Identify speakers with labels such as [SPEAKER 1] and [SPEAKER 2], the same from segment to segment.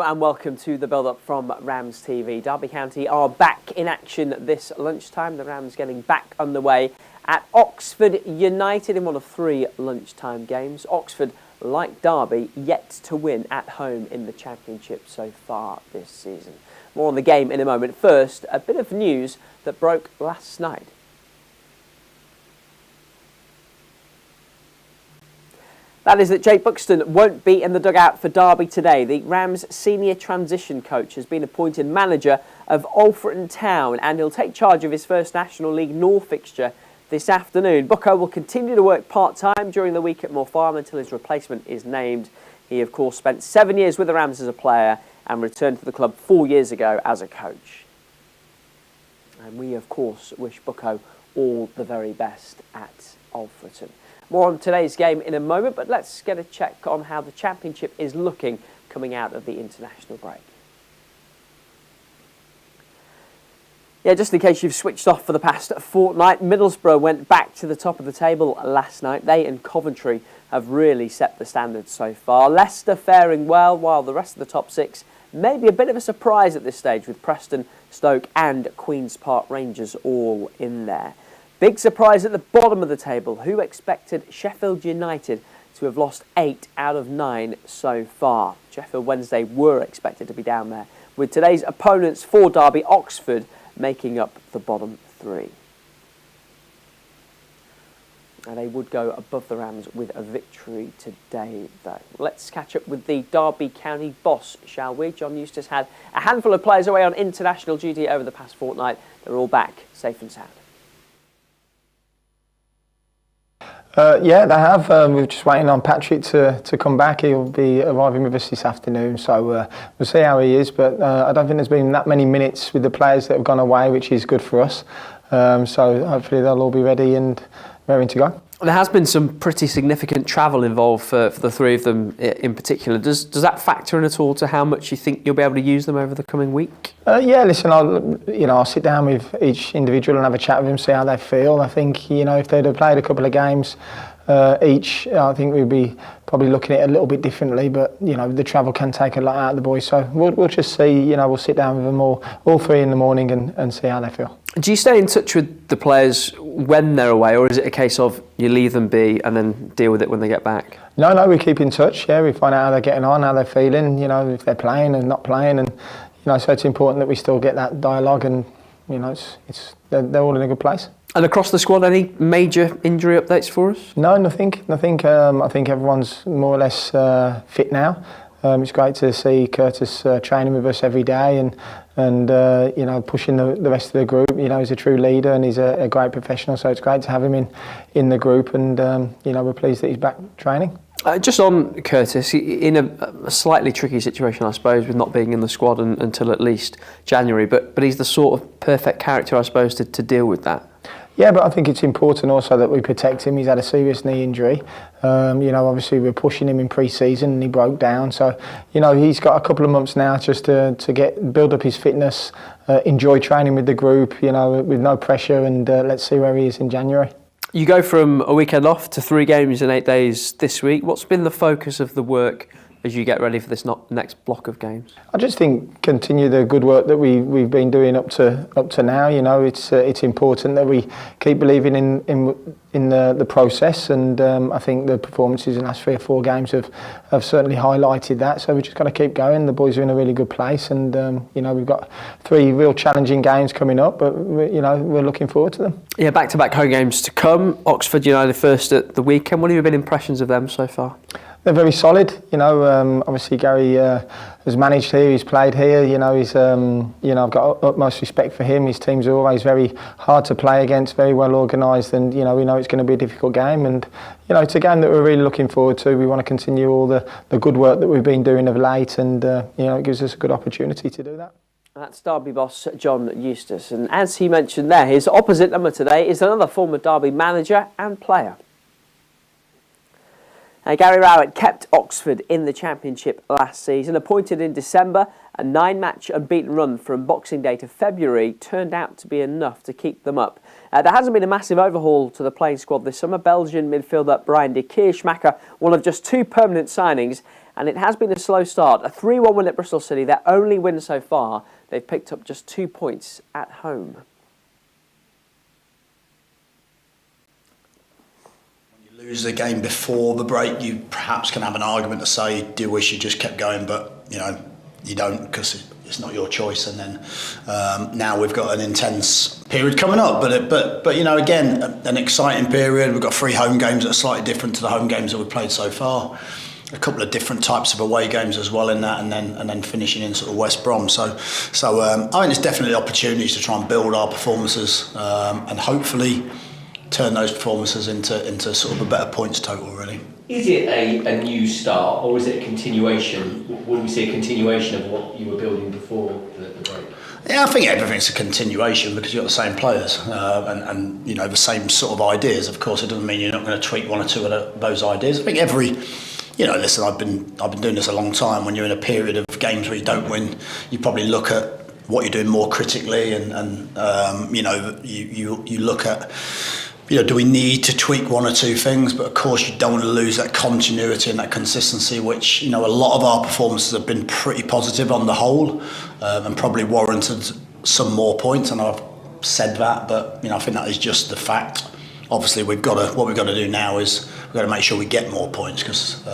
[SPEAKER 1] and welcome to the build-up from RamsTV. Derby County are back in action this lunchtime. The Rams getting back underway at Oxford United in one of 3 lunchtime games. Oxford, like Derby, yet to win at home in the Championship so far this season. More on the game in a moment. First, a bit of news that broke last night. That is that Jake Buxton won't be in the dugout for Derby today. The Rams senior transition coach has been appointed manager of Alfreton Town and he'll take charge of his first National League North fixture this afternoon. Bucko will continue to work part-time during the week at Moor Farm until his replacement is named. He, of course, spent 7 years with the Rams as a player and returned to the club 4 years ago as a coach. And we, of course, wish Bucko all the very best at Alfreton. More on today's game in a moment, but let's get a check on how the Championship is looking coming out of the international break. Yeah, just in case you've switched off for the past fortnight, Middlesbrough went back to the top of the table last night. They and Coventry have really set the standard so far. Leicester faring well, while the rest of the top 6 may be a bit of a surprise at this stage, with Preston, Stoke and Queen's Park Rangers all in there. Big surprise at the bottom of the table. Who expected Sheffield United to have lost 8 out of 9 so far? Sheffield Wednesday were expected to be down there, with today's opponents for Derby, Oxford, making up the bottom 3. And they would go above the Rams with a victory today, though. Let's catch up with the Derby County boss, shall we? John Eustace had a handful of players away on international duty over the past fortnight. They're all back, safe and sound.
[SPEAKER 2] Yeah, they have. We're just waiting on Patrick to come back. He'll be arriving with us this afternoon, so we'll see how he is. But I don't think there's been that many minutes with the players that have gone away, which is good for us. So hopefully they'll all be ready and raring to go.
[SPEAKER 1] There has been some pretty significant travel involved for the 3 of them in particular. Does that factor in at all to how much you think you'll be able to use them over the coming week? Yeah,
[SPEAKER 2] listen, I'll sit down with each individual and have a chat with them, see how they feel. I think, if they'd have played a couple of games each, I think we'd be probably looking at it a little bit differently. But the travel can take a lot out of the boys, so we'll just see. We'll sit down with them all 3 in the morning and see how they feel.
[SPEAKER 1] Do you stay in touch with the players when they're away, or is it a case of you leave them be and then deal with it when they get back?
[SPEAKER 2] No, we keep in touch. Yeah, we find out how they're getting on, how they're feeling. If they're playing and not playing, and so it's important that we still get that dialogue, and they're all in a good place.
[SPEAKER 1] And across the squad, any major injury updates for us?
[SPEAKER 2] No, nothing. I think everyone's more or less fit now. It's great to see Curtis training with us every day and pushing the rest of the group. He's a true leader and he's a great professional, so it's great to have him in the group, and we're pleased that he's back training.
[SPEAKER 1] Just on Curtis, in a slightly tricky situation, I suppose, with not being in the squad until at least January, but he's the sort of perfect character, I suppose, to deal with that.
[SPEAKER 2] Yeah, but I think it's important also that we protect him. He's had a serious knee injury. Obviously we're pushing him in pre-season and he broke down. So, he's got a couple of months now just to build up his fitness, enjoy training with the group, with no pressure, and let's see where he is in January.
[SPEAKER 1] You go from a weekend off to 3 games in 8 days this week. What's been the focus of the work as you get ready for this next block of games? I
[SPEAKER 2] just think continue the good work that we've been doing up to now. It's important that we keep believing in the process, and I think the performances in the last 3 or 4 games have certainly highlighted that. So we've just got to keep going. The boys are in a really good place, and we've got 3 real challenging games coming up, but we're looking forward to them.
[SPEAKER 1] Yeah, back-to-back home games to come. Oxford United first at the weekend. What have been impressions of them so far?
[SPEAKER 2] They're very solid. Obviously Gary has managed here. He's played here. I've got utmost respect for him. His teams are always very hard to play against, very well organised, and we know it's going to be a difficult game. And it's a game that we're really looking forward to. We want to continue all the good work that we've been doing of late, and it gives us a good opportunity to do that.
[SPEAKER 1] That's Derby boss John Eustace, and as he mentioned there, his opposite number today is another former Derby manager and player. Gary Rowett kept Oxford in the Championship last season. Appointed in December, a 9-match unbeaten run from Boxing Day to February turned out to be enough to keep them up. There hasn't been a massive overhaul to the playing squad this summer. Belgian midfielder Brian de Keersmaker, one of just 2 permanent signings, and it has been a slow start. A 3-1 win at Bristol City, their only win so far. They've picked up just 2 points at home.
[SPEAKER 3] When you lose the game before the break, you perhaps can have an argument to say, do you wish you just kept going, but you don't, because it's not your choice. And then now we've got an intense period coming up, but again, an exciting period. We've got 3 home games that are slightly different to the home games that we've played so far. A couple of different types of away games as well in that, and then finishing in sort of West Brom. So I think there's definitely opportunities to try and build our performances and hopefully turn those performances into sort of a better points total, really.
[SPEAKER 4] Is it a new start, or is it a continuation? Would we see a continuation of what you were building before the break?
[SPEAKER 3] Yeah, I think everything's a continuation because you've got the same players and the same sort of ideas. Of course, it doesn't mean you're not going to tweak 1 or 2 of those ideas. I think listen, I've been doing this a long time. When you're in a period of games where you don't win, you probably look at what you're doing more critically, and you look at, do we need to tweak 1 or 2 things? But of course, you don't want to lose that continuity and that consistency, which a lot of our performances have been pretty positive on the whole, and probably warranted some more points. And I've said that, but I think that is just the fact. Obviously, what we've got to do now is we've got to make sure we get more points, because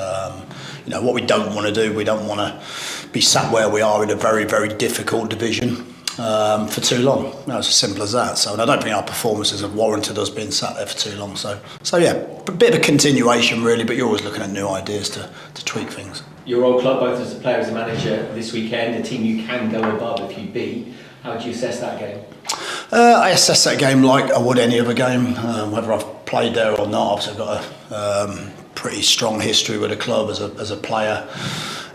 [SPEAKER 3] what we don't want to do, we don't want to be sat where we are in a very, very difficult division for too long. It's as simple as that. So I don't think our performances have warranted us being sat there for too long. So yeah, a bit of a continuation really, but you're always looking at new ideas to tweak things.
[SPEAKER 4] Your old club, both as a player as a manager this weekend, a team you can go above if you beat. How do you assess that game?
[SPEAKER 3] I assess that game like I would any other game, whether I've played there or not. Obviously, I've got a pretty strong history with the club as a player,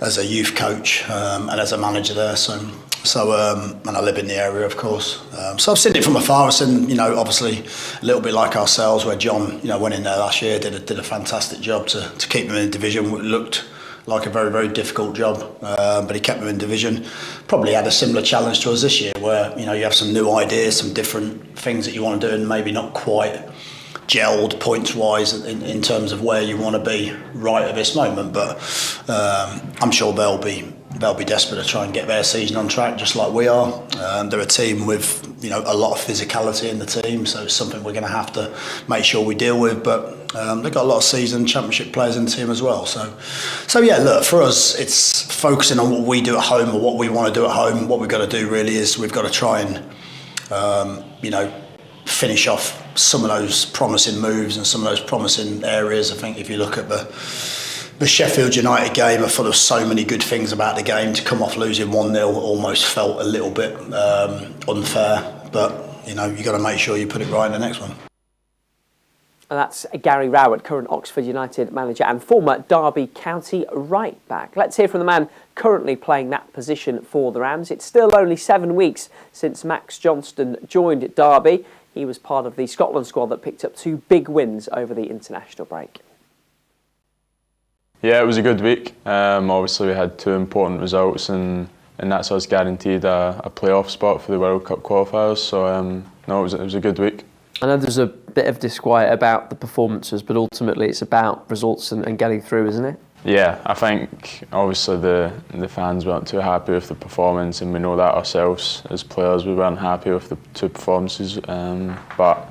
[SPEAKER 3] as a youth coach, and as a manager there. And I live in the area, of course. So I've seen it from afar. I've seen, obviously, a little bit like ourselves, where John, went in there last year, did a fantastic job to keep them in the division. It looked like a very, very difficult job, but he kept them in division. Probably had a similar challenge to us this year, where you have some new ideas, some different things that you want to do, and maybe not quite gelled points wise in terms of where you want to be right at this moment. But I'm sure they'll be desperate to try and get their season on track, just like we are. They're a team with a lot of physicality in the team, so it's something we're going to have to make sure we deal with. But they've got a lot of seasoned Championship players in the team as well. So yeah, look, for us, it's focusing on what we do at home or what we want to do at home. What we've got to do really is we've got to try and finish off some of those promising moves and some of those promising areas. I think if you look at the Sheffield United game, are full of so many good things about the game. To come off losing 1-0 almost felt a little bit unfair, but you got to make sure you put it right in the next one.
[SPEAKER 1] And that's Gary Rowett, current Oxford United manager and former Derby County right back. Let's hear from the man currently playing that position for the Rams. It's still only 7 weeks since Max Johnston joined Derby. He was part of the Scotland squad that picked up 2 big wins over the international break.
[SPEAKER 5] Yeah, it was a good week. Obviously we had 2 important results, and that's us guaranteed a playoff spot for the World Cup qualifiers. So no, it was a good week.
[SPEAKER 1] I know there's a bit of disquiet about the performances, but ultimately it's about results and getting through, isn't it?
[SPEAKER 5] Yeah, I think obviously the fans weren't too happy with the performance, and we know that ourselves as players. We weren't happy with the 2 performances, but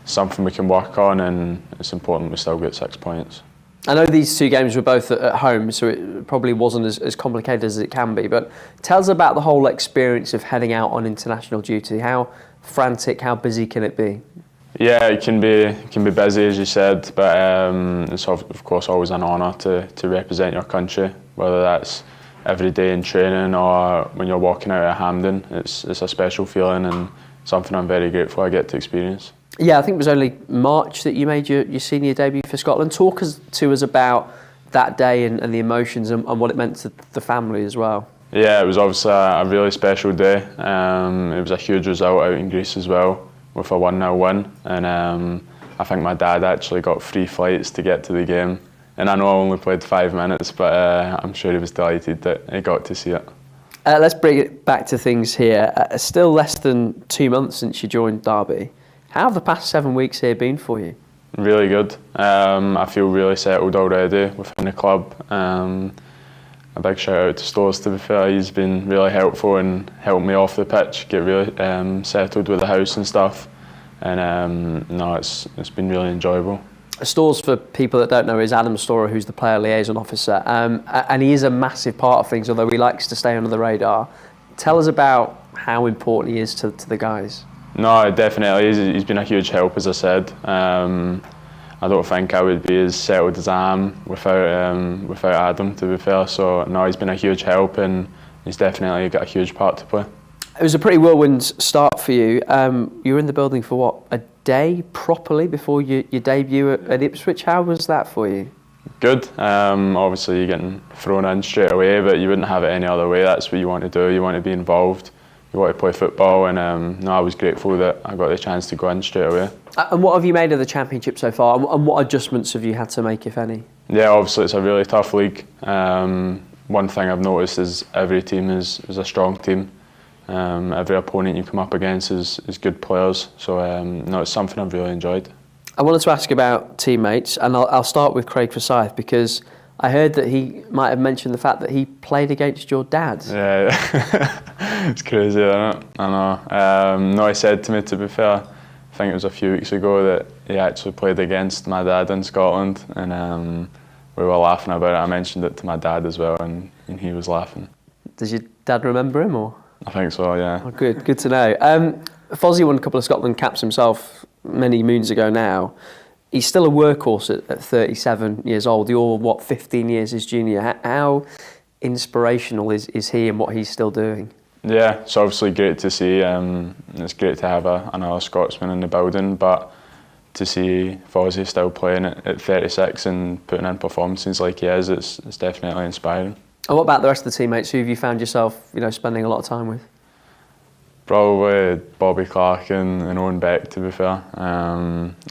[SPEAKER 5] something we can work on, and it's important we still get 6 points.
[SPEAKER 1] I know these 2 games were both at home, so it probably wasn't as complicated as it can be, but tell us about the whole experience of heading out on international duty. How frantic, how busy can it be?
[SPEAKER 5] Yeah, it can be busy, as you said, but it's of course always an honour to represent your country, whether that's every day in training or when you're walking out at Hampden. It's a special feeling and something I'm very grateful I get to experience.
[SPEAKER 1] Yeah, I think it was only March that you made your senior debut for Scotland. Talk to us about that day and the emotions and what it meant to the family as well.
[SPEAKER 5] Yeah, it was obviously a really special day. It was a huge result out in Greece as well, with a 1-0 win. And I think my dad actually got 3 flights to get to the game. And I know I only played 5 minutes, but I'm sure he was delighted that he got to see it.
[SPEAKER 1] Let's bring it back to things here. Still less than 2 months since you joined Derby. How have the past 7 weeks here been for you?
[SPEAKER 5] Really good. I feel really settled already within the club. a big shout out to Stores, to be fair. He's been really helpful and helped me off the pitch, get really settled with the house and stuff. And no, it's been really enjoyable.
[SPEAKER 1] Stores, for people that don't know, is Adam Storer, who's the player liaison officer, and he is a massive part of things, although he likes to stay under the radar. Tell us about how important he is to the guys.
[SPEAKER 5] No, definitely. He's been a huge help, as I said. I don't think I would be as settled as I am without Adam, to be fair. So no, he's been a huge help, and he's definitely got a huge part to play.
[SPEAKER 1] It was a pretty whirlwind start for you. You were in the building for what, a day properly before your debut at Ipswich. How was that for you?
[SPEAKER 5] Good. Obviously you're getting thrown in straight away, but you wouldn't have it any other way. That's what you want to do. You want to be involved. You want to play football, and no, I was grateful that I got the chance to go in straight away.
[SPEAKER 1] And what have you made of the Championship so far, and what adjustments have you had to make, if any?
[SPEAKER 5] Yeah, obviously it's a really tough league. One thing I've noticed is every team is a strong team. Every opponent you come up against is good players, so no, it's something I've really enjoyed. I
[SPEAKER 1] wanted to ask about teammates, and I'll start with Craig Forsyth, because I heard that he might have mentioned the fact that he played against your dad.
[SPEAKER 5] Yeah, it's crazy, isn't it? I know. No, he said to me, to be fair, I think it was a few weeks ago, that he actually played against my dad in Scotland, and we were laughing about it. I mentioned it to my dad as well, and he was laughing.
[SPEAKER 1] Does your dad remember him, or?
[SPEAKER 5] I think so, yeah.
[SPEAKER 1] Oh, good to know. Fozzie won a couple of Scotland caps himself many moons ago now. He's still a workhorse at 37 years old. You're, 15 years his junior. How inspirational is he and what he's still doing?
[SPEAKER 5] Yeah, it's obviously great to see. It's great to have another Scotsman in the building, but to see Fozzie still playing at 36 and putting in performances like he is, it's definitely inspiring.
[SPEAKER 1] And what about the rest of the teammates? Who have you found yourself, spending a lot of time with?
[SPEAKER 5] Probably Bobby Clark and Owen Beck, to be fair.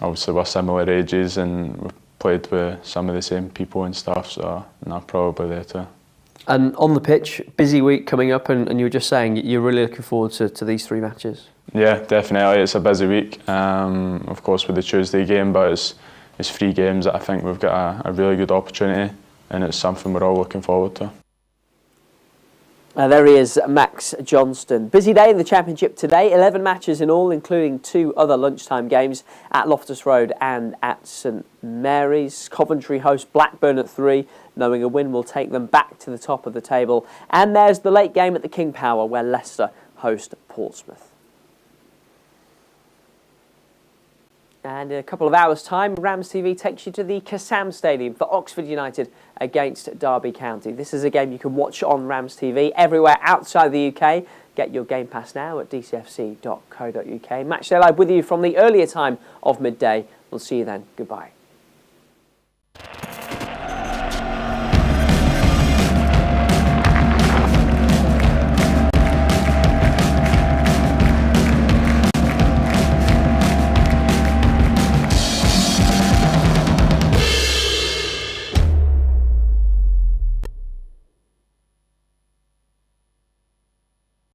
[SPEAKER 5] Obviously we're similar ages and we've played with some of the same people and stuff, so no, probably there too.
[SPEAKER 1] And on the pitch, busy week coming up, and you were just saying you're really looking forward to these 3 matches.
[SPEAKER 5] Yeah, definitely. It's a busy week, of course, with the Tuesday game, but it's 3 games that I think we've got a really good opportunity, and it's something we're all looking forward to.
[SPEAKER 1] There he is, Max Johnston. Busy day in the Championship today, 11 matches in all, including 2 other lunchtime games at Loftus Road and at St Mary's. Coventry host Blackburn at 3, knowing a win will take them back to the top of the table. And there's the late game at the King Power, where Leicester host Portsmouth. And in a couple of hours' time, RamsTV takes you to the Kassam Stadium for Oxford United against Derby County. This is a game you can watch on RamsTV everywhere outside the UK. Get your Game Pass now at dcfc.co.uk. Matchday Live with you from the earlier time of midday. We'll see you then. Goodbye.